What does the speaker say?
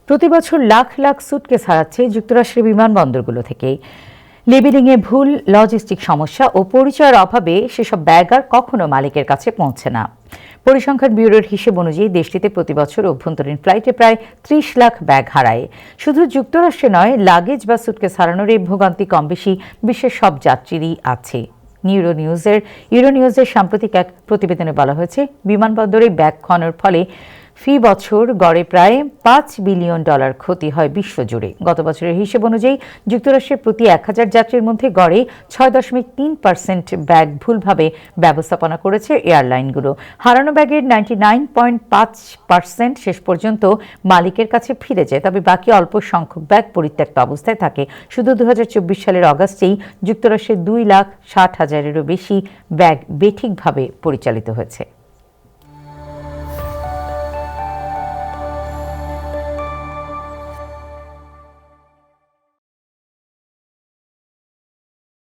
প্রতি বছর লাখ লাখ সুটকেস হারাচ্ছে যুক্তরাষ্ট্রের বিমানবন্দরগুলো থেকে। লেবেলিংয়ে ভুল, লজিস্টিক সমস্যা ও পরিচয়ের অভাবে সেসব ব্যাগ আর কখনো মালিকের কাছে পৌঁছে না। পরিসংখ্যান ব্যুরোর হিসেব অনুযায়ী দেশটিতে প্রতি বছর অভ্যন্তরীণ ফ্লাইটে প্রায় ৩০ লাখ ব্যাগ হারায়। শুধু যুক্তরাষ্ট্রে নয়, লাগেজ বা সুটকেস হারানোর এই ভোগান্তি কম বেশি বিশ্বের সব যাত্রীরই আছে। ইউরোনিউজের সাম্প্রতিক এক প্রতিবেদনে বলা হয়েছে, বিমানবন্দরে ব্যাগ খননের ফলে ফি বছর গড়ে প্রায় $৫ বিলিয়ন ক্ষতি হয় বিশ্বজুড়ে। গত বছরের হিসেব অনুযায়ী যুক্তরাষ্ট্রের প্রতি ১,০০০ যাত্রীর মধ্যে গড়ে ৬.৩% ব্যাগ ভুলভাবে ব্যবস্থাপনা করেছে এয়ারলাইনগুলো। হারানো ব্যাগের 99.৫% শেষ পর্যন্ত মালিকের কাছে ফিরে যায়, তবে বাকি অল্প সংখ্যক ব্যাগ পরিত্যক্ত অবস্থায় থাকে। শুধু ২০২৪ সালের অগাস্টেই যুক্তরাষ্ট্রের ২,৬০,০০০-এরও বেশি ব্যাগ বেঠিকভাবে পরিচালিত হয়েছে।